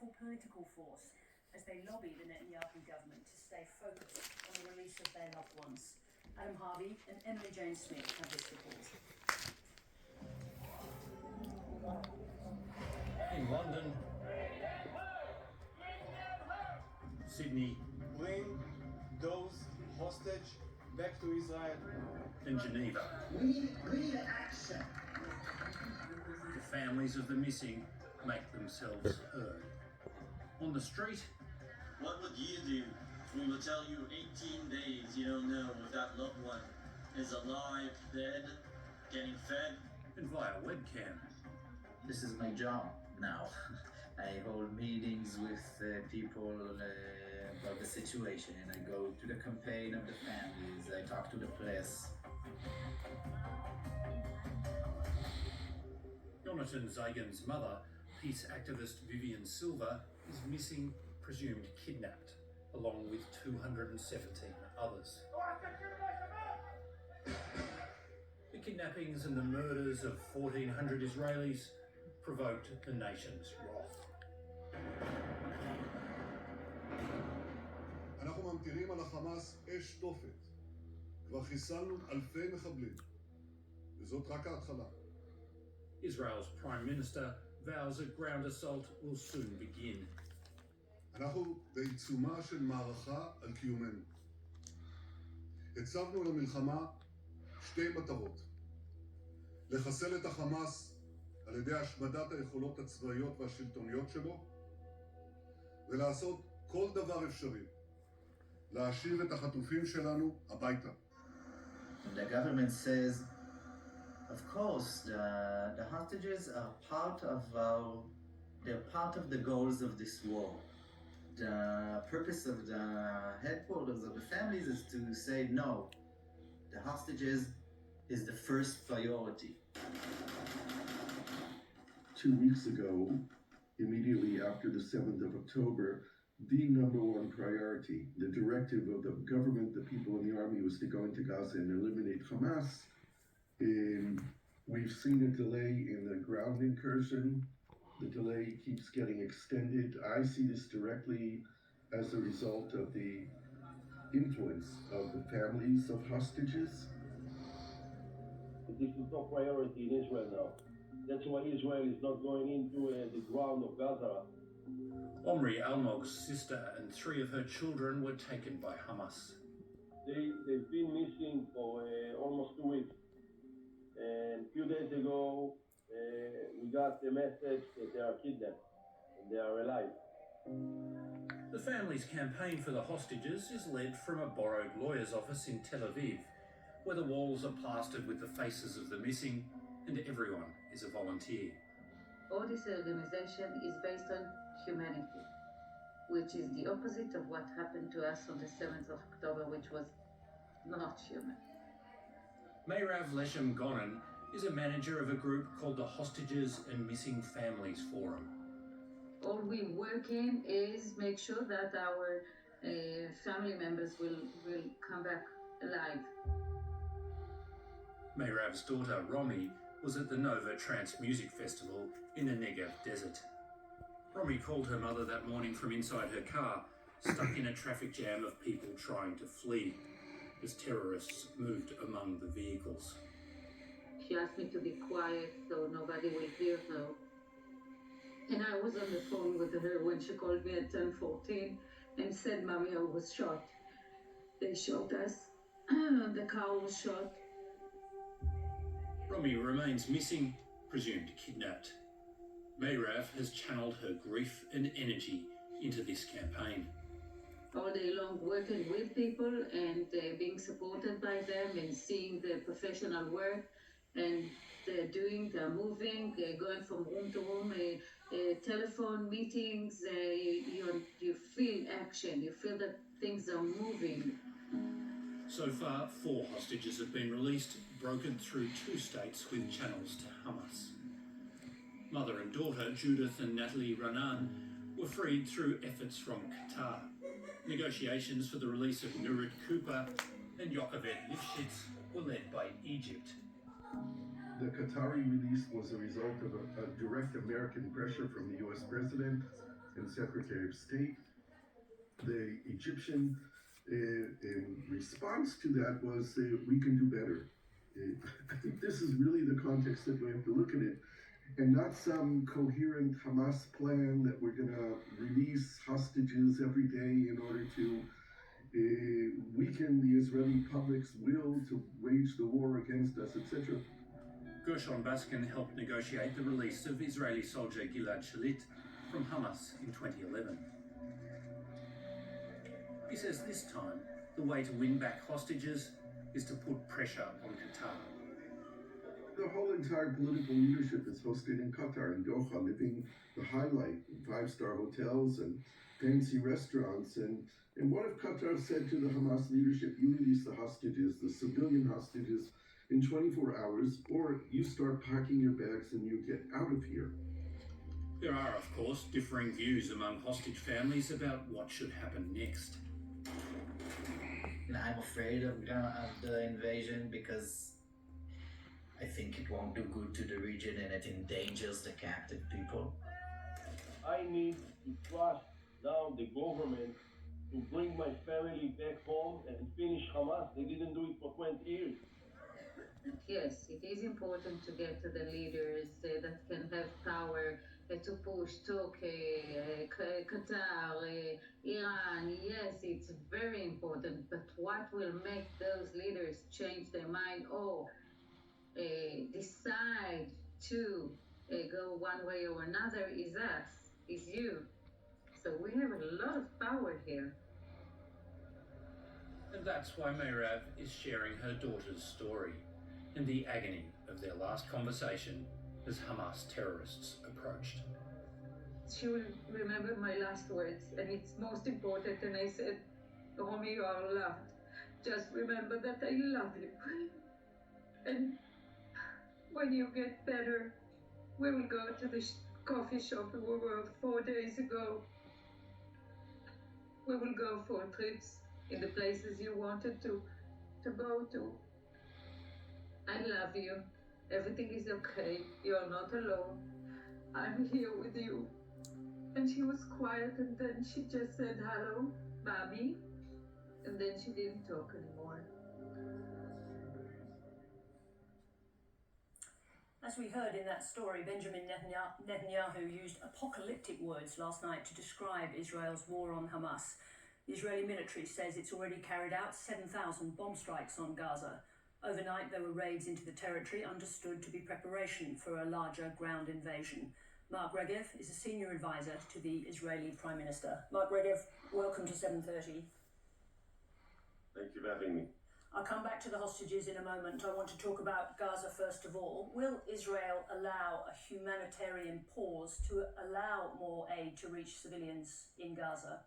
powerful political force as they lobby the Netanyahu government to stay focused on the release of their loved ones. Adam Harvey and Emily Jane Smith have this report. In London, Sydney, bring those hostage back to Israel. and Geneva. We need action. The families of the missing make themselves heard. On the street, what would you do? We will tell you 18 days you don't know if that loved one is alive, dead, getting fed. and via webcam. This is my job now. I hold meetings with people about the situation. I go to the campaign of the families. I talk to the press. Jonathan Zagan's mother, peace activist Vivian Silva, is missing, presumed kidnapped, along with 217 others. The kidnappings and the murders of 1,400 Israelis provoked the nation's wrath. אנחנו ממטירים על החמאס אש תופת. כבר חיסלנו אלפי מחבלים. וזאת רק ההתחלה. Israel's Prime Minister vows a ground assault will soon begin. אנחנו בעיצומה של מערכה על קיומנו. הצבנו למלחמה שתי מטרות. לחסל את החמאס על ידי השמדת היכולות הצבאיות והשלטוניות שלו, ולעשות כל דבר אפשרי. להשיב את החטופים שלנו הביתה. The government says, of course, the hostages are they're part of the goals of this war. The purpose of the headquarters of the families is to say no. The hostages is the first priority. 2 weeks ago, immediately after the 7th of October, the number one priority, the directive of the government, the people in the army, was to go into Gaza and eliminate Hamas. We've seen a delay in the ground incursion. The delay keeps getting extended. I see this directly as a result of the influence of the families of hostages. This is top priority in Israel now. That's why Israel is not going into the ground of Gaza. Omri Almog's sister and 3 of her children were taken by Hamas. They've been missing for almost 2 weeks. And a few days ago, we got the message that they are kidnapped and they are alive. The family's campaign for the hostages is led from a borrowed lawyer's office in Tel Aviv, where the walls are plastered with the faces of the missing and everyone is a volunteer. All this organization is based on humanity, which is the opposite of what happened to us on the 7th of October, which was not human. Meirav Leshem Gonen is a manager of a group called the Hostages and Missing Families Forum. All we work in is make sure that our family members will come back alive. Meirav's daughter, Romy, was at the Nova Trance Music Festival in the Negev desert. Romy called her mother that morning from inside her car, stuck in a traffic jam of people trying to flee as terrorists moved among the vehicles. She asked me to be quiet so nobody will hear her. And I was on the phone with her when she called me at 10:14 and said, "Mommy, I was shot. They shot us. The car was shot." Romy remains missing, presumed kidnapped. Meirav has channeled her grief and energy into this campaign. All day long working with people and being supported by them and seeing the professional work and they're moving, going from room to room, telephone meetings, you feel action, you feel that things are moving. So far, 4 hostages have been released, broken through 2 states with channels to Hamas. Mother and daughter, Judith and Natalie Ranan, were freed through efforts from Qatar. Negotiations for the release of Nurit Cooper and Yocheved Lifshitz were led by Egypt. The Qatari release was a result of a direct American pressure from the U.S. president and Secretary of State. The Egyptian response to that was, we can do better. I think this is really the context that we have to look at it, and not some coherent Hamas plan that we're going to release hostages every day in order to weaken the Israeli public's will to wage the war against us, etc. Gershon Baskin helped negotiate the release of Israeli soldier Gilad Shalit from Hamas in 2011. He says this time, the way to win back hostages is to put pressure on Qatar. The whole entire political leadership is hosted in Qatar, in Doha, living the highlight in five-star hotels and fancy restaurants. And what if Qatar said to the Hamas leadership, you release the hostages, the civilian hostages, in 24 hours, or you start packing your bags and you get out of here? There are, of course, differing views among hostage families about what should happen next. I'm afraid of the invasion because I think it won't do good to the region and it endangers the captive people. I need to trust now the government to bring my family back home and finish Hamas. They didn't do it for 20 years. Yes, it is important to get to the leaders that can have power to push Turkey, Qatar, Iran. Yes, it's very important. But what will make those leaders change their mind or decide to go one way or another is us, is you. So we have a lot of power here. And that's why Regev is sharing her daughter's story and the agony of their last conversation as Hamas terrorists approached. She will remember my last words, and it's most important. And I said, Romy, you are loved. Just remember that I love you. And when you get better, we will go to the coffee shop we were 4 days ago. We will go for trips in the places you wanted to go to. I love you. Everything is okay. You're not alone. I'm here with you. And she was quiet, and then she just said, hello, Mommy. And then she didn't talk anymore. As we heard in that story, Benjamin Netanyahu used apocalyptic words last night to describe Israel's war on Hamas. The Israeli military says it's already carried out 7,000 bomb strikes on Gaza. Overnight, there were raids into the territory understood to be preparation for a larger ground invasion. Mark Regev is a senior advisor to the Israeli Prime Minister. Mark Regev, welcome to 7:30. Thank you for having me. I'll come back to the hostages in a moment. I want to talk about Gaza first of all. Will Israel allow a humanitarian pause to allow more aid to reach civilians in Gaza?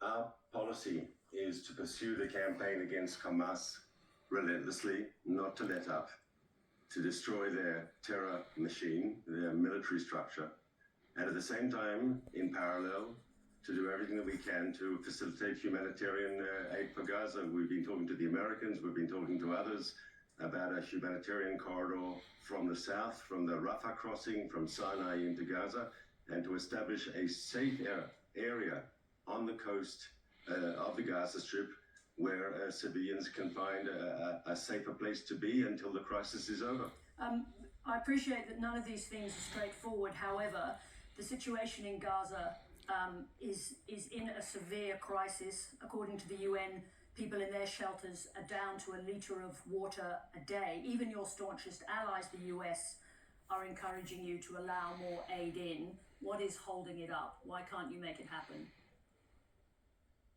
Our policy is to pursue the campaign against Hamas relentlessly, not to let up, to destroy their terror machine, their military structure, and at the same time, in parallel, to do everything that we can to facilitate humanitarian aid for Gaza. We've been talking to the Americans, we've been talking to others about a humanitarian corridor from the south, from the Rafah crossing, from Sinai into Gaza, and to establish a safe area on the coast of the Gaza Strip where civilians can find a safer place to be until the crisis is over. I appreciate that none of these things are straightforward. However, the situation in Gaza is in a severe crisis. According to the UN, people in their shelters are down to a litre of water a day. Even your staunchest allies, the US, are encouraging you to allow more aid in. What is holding it up? Why can't you make it happen?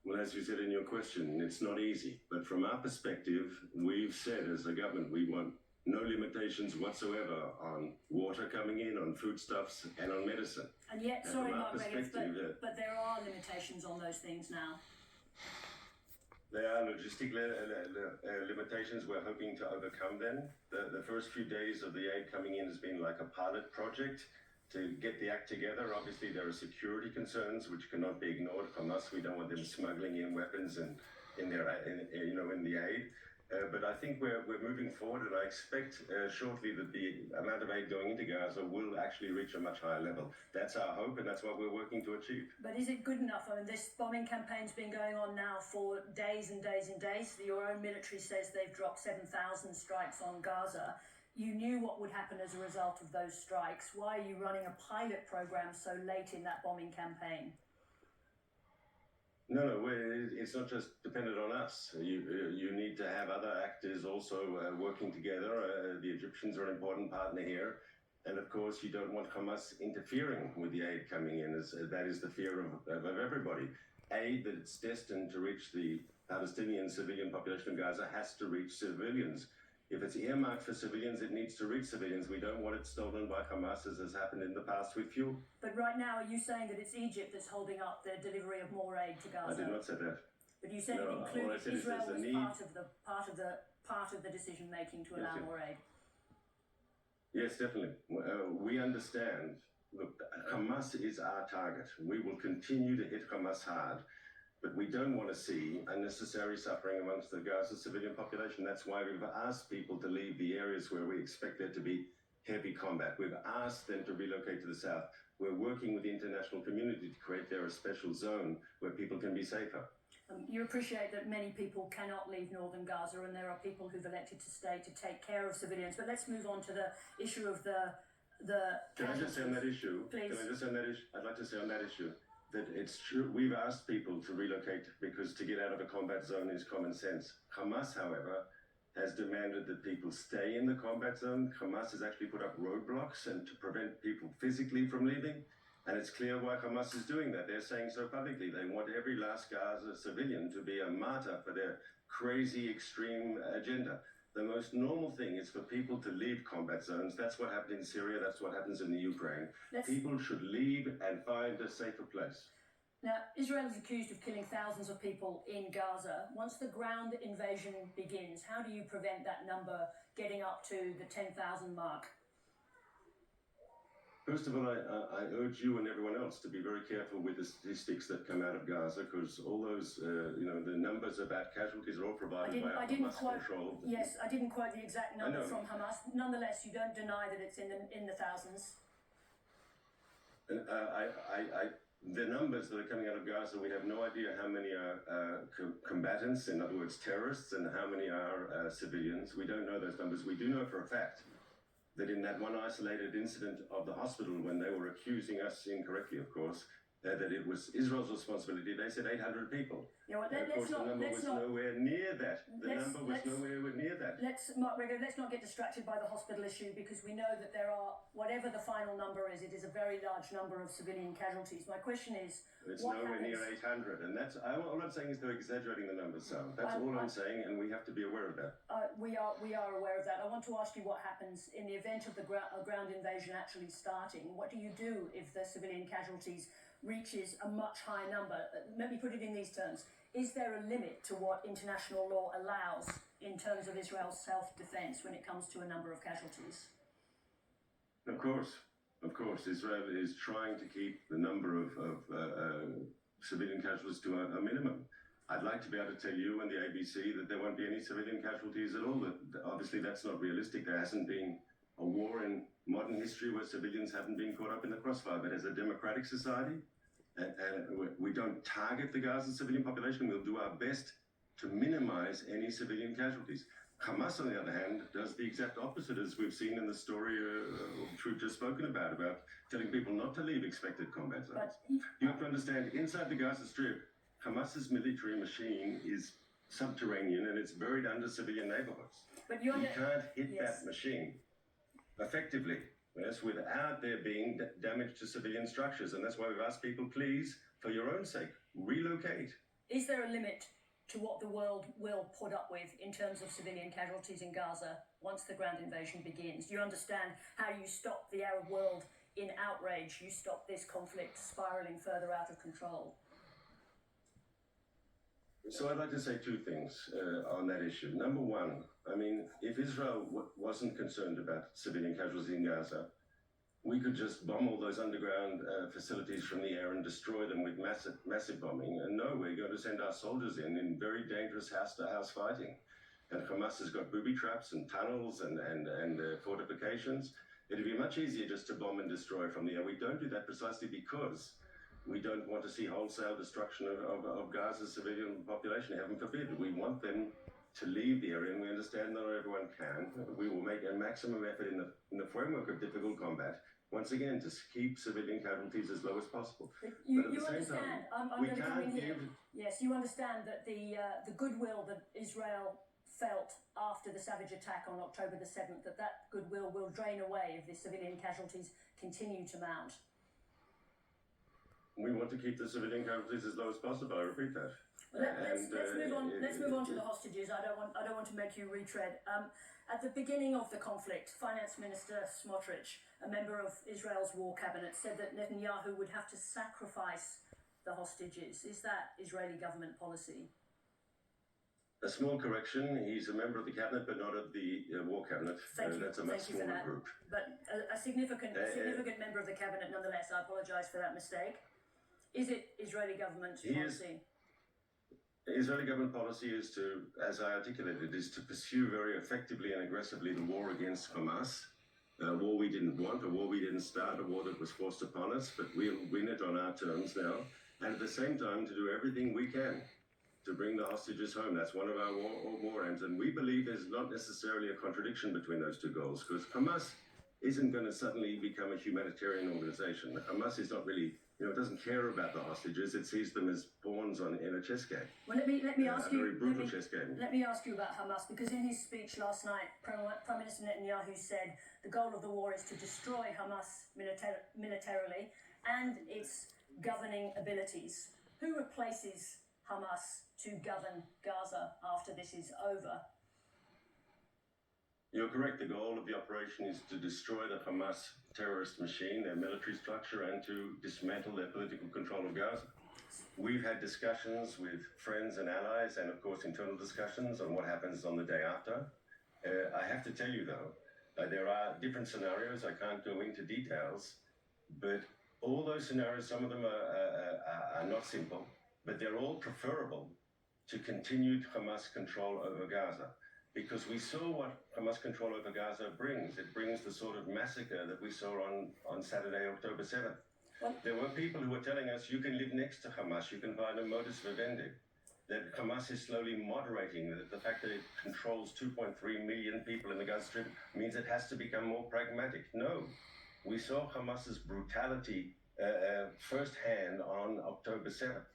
Well, as you said in your question, it's not easy. But from our perspective, we've said as a government, we want no limitations whatsoever on water coming in, on foodstuffs, and on medicine. And yet, sorry, Mark Regev, but there are limitations on those things now. There are logistic limitations. We're hoping to overcome them. The first few days of the aid coming in has been like a pilot project to get the act together. Obviously, there are security concerns which cannot be ignored from us. We don't want them smuggling in weapons in the aid. But I think we're moving forward, and I expect shortly that the amount of aid going into Gaza will actually reach a much higher level. That's our hope, and that's what we're working to achieve. But is it good enough? I mean, this bombing campaign's been going on now for days and days and days. Your own military says they've dropped 7,000 strikes on Gaza. You knew what would happen as a result of those strikes. Why are you running a pilot program so late in that bombing campaign? No, it's not just dependent on us. You need to have other actors also working together. The Egyptians are an important partner here. And of course, you don't want Hamas interfering with the aid coming in, as that is the fear of everybody. Aid that it's destined to reach the Palestinian civilian population of Gaza has to reach civilians. If it's earmarked for civilians, it needs to reach civilians. We don't want it stolen by Hamas, as has happened in the past with fuel. But right now, are you saying that it's Egypt that's holding up the delivery of more aid to Gaza? I did not say that. But you said No, it included all I said is Israel there's a was need. part of the decision making to allow Yes, more aid. Yes, definitely. We understand. Look, Hamas is our target. We will continue to hit Hamas hard. But we don't want to see unnecessary suffering amongst the Gaza civilian population. That's why we've asked people to leave the areas where we expect there to be heavy combat. We've asked them to relocate to the south. We're working with the international community to create there a special zone where people can be safer. You appreciate that many people cannot leave northern Gaza, and there are people who've elected to stay to take care of civilians. But let's move on to the issue of the. Can I just say on that issue? Please. Can I just say on that issue? I'd like to say on that issue that it's true. We've asked people to relocate because to get out of a combat zone is common sense. Hamas, however, has demanded that people stay in the combat zone. Hamas has actually put up roadblocks and to prevent people physically from leaving. And it's clear why Hamas is doing that. They're saying so publicly. They want every last Gaza civilian to be a martyr for their crazy, extreme agenda. The most normal thing is for people to leave combat zones. That's what happened in Syria. That's what happens in the Ukraine. People should leave and find a safer place. Now, Israel is accused of killing thousands of people in Gaza. Once the ground invasion begins, how do you prevent that number getting up to the 10,000 mark? First of all, I urge you and everyone else to be very careful with the statistics that come out of Gaza, because all those, the numbers about casualties are all provided by Hamas control. Yes, I didn't quote the exact number from Hamas. Nonetheless, you don't deny that it's in the thousands. And the numbers that are coming out of Gaza, we have no idea how many are combatants, in other words, terrorists, and how many are civilians. We don't know those numbers. We do know for a fact that in that one isolated incident of the hospital, when they were accusing us incorrectly, of course, that it was Israel's responsibility, they said 800 people. Yeah, well, of course, the number was nowhere near that. The number was nowhere near that. Mark Regev, let's not get distracted by the hospital issue, because we know that there are, whatever the final number is, it is a very large number of civilian casualties. My question is, it's nowhere near 800, and that's all I'm saying is they're exaggerating the numbers. So that's all I'm saying, and we have to be aware of that. We are aware of that. I want to ask you what happens in the event of the ground invasion actually starting. What do you do if the civilian casualties reaches a much higher number? Let me put it in these terms. Is there a limit to what international law allows in terms of Israel's self-defense when it comes to a number of casualties? Of course, Israel is trying to keep the number of civilian casualties to a minimum. I'd like to be able to tell you and the ABC that there won't be any civilian casualties at all. Obviously, that's not realistic. There hasn't been a war in modern history where civilians haven't been caught up in the crossfire. But as a democratic society, and we don't target the Gaza civilian population, we'll do our best to minimize any civilian casualties. Hamas, on the other hand, does the exact opposite, as we've seen in the story which we've just spoken about telling people not to leave expected combat zones. You have to understand, inside the Gaza Strip, Hamas's military machine is subterranean and it's buried under civilian neighborhoods. But you can't hit that machine effectively, yes, without there being damage to civilian structures. And that's why we've asked people, please, for your own sake, relocate. Is there a limit to what the world will put up with in terms of civilian casualties in Gaza once the ground invasion begins? Do you understand how you stop the Arab world in outrage? You stop this conflict spiraling further out of control? So I'd like to say two things on that issue. Number one, I mean, if Israel wasn't concerned about civilian casualties in Gaza, we could just bomb all those underground facilities from the air and destroy them with massive bombing. And no, we're going to send our soldiers in very dangerous house-to-house fighting. and Hamas has got booby traps and tunnels and fortifications, it'd be much easier just to bomb and destroy from the air. We don't do that precisely because we don't want to see wholesale destruction of Gaza's civilian population, heaven forbid. We want them to leave the area, and we understand not everyone can. We will make a maximum effort in the framework of difficult combat, once again, to keep civilian casualties as low as possible. You but at the same understand, time, I'm we going to come in can't here. give... Yes, you understand that the goodwill that Israel felt after the savage attack on October the 7th, that goodwill will drain away if the civilian casualties continue to mount. We want to keep the civilian casualties as low as possible. I repeat that. Well, let's move on. Let's move on to the hostages. I don't want to make you retread. At the beginning of the conflict, Finance Minister Smotrich, a member of Israel's war cabinet, said that Netanyahu would have to sacrifice the hostages. Is that Israeli government policy? A small correction, he's a member of the cabinet, but not of the war cabinet. That's a much smaller group. But a significant member of the cabinet nonetheless. I apologise for that mistake. Is it Israeli government policy? Israeli government policy is to, as I articulated, is to pursue very effectively and aggressively the war against Hamas. A war we didn't want, a war we didn't start, a war that was forced upon us, but we'll win it on our terms now. And at the same time, to do everything we can to bring the hostages home. That's one of our war aims. And we believe there's not necessarily a contradiction between those two goals, because Hamas isn't going to suddenly become a humanitarian organization. Hamas is not really, it doesn't care about the hostages. It sees them as pawns in a chess game. Well, let me ask you. A very brutal chess game. Let me ask you about Hamas, because in his speech last night, Prime Minister Netanyahu said the goal of the war is to destroy Hamas militarily and its governing abilities. Who replaces Hamas to govern Gaza after this is over? You're correct. The goal of the operation is to destroy the Hamas terrorist machine, their military structure, and to dismantle their political control of Gaza. We've had discussions with friends and allies, and of course internal discussions on what happens on the day after. I have to tell you though, there are different scenarios. I can't go into details, but all those scenarios, some of them are not simple, but they're all preferable to continued Hamas control over Gaza. Because we saw what Hamas control over Gaza brings. It brings the sort of massacre that we saw on Saturday, October 7th. There were people who were telling us, you can live next to Hamas, you can find a modus vivendi. That Hamas is slowly moderating, that the fact that it controls 2.3 million people in the Gaza Strip means it has to become more pragmatic. No, we saw Hamas's brutality firsthand on October 7th.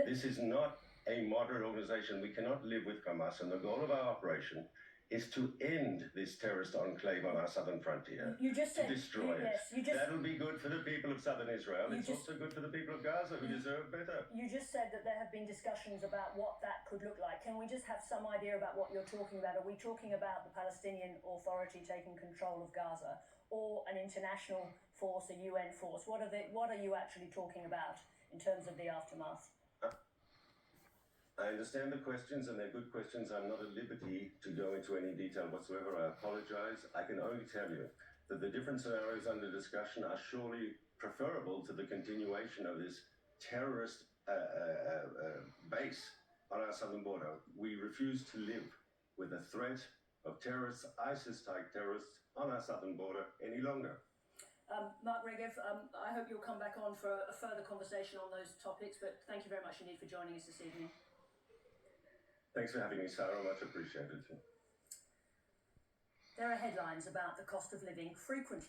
This is not a moderate organization. We cannot live with Hamas, and the goal of our operation is to end this terrorist enclave on our southern frontier. You just said, to destroy it. Yes, That'll be good for the people of southern Israel. It's also good for the people of Gaza, who deserve better. You just said that there have been discussions about what that could look like. Can we just have some idea about what you're talking about? Are we talking about the Palestinian Authority taking control of Gaza, or an international force, a UN force? What are you actually talking about in terms of the aftermath? I understand the questions, and they're good questions. I'm not at liberty to go into any detail whatsoever. I apologize. I can only tell you that the different scenarios under discussion are surely preferable to the continuation of this terrorist base on our southern border. We refuse to live with the threat of terrorists, ISIS-type terrorists, on our southern border any longer. Mark Regev, I hope you'll come back on for a further conversation on those topics, but thank you very much indeed for joining us this evening. Thanks for having me, Sarah. Much appreciated. There are headlines about the cost of living frequently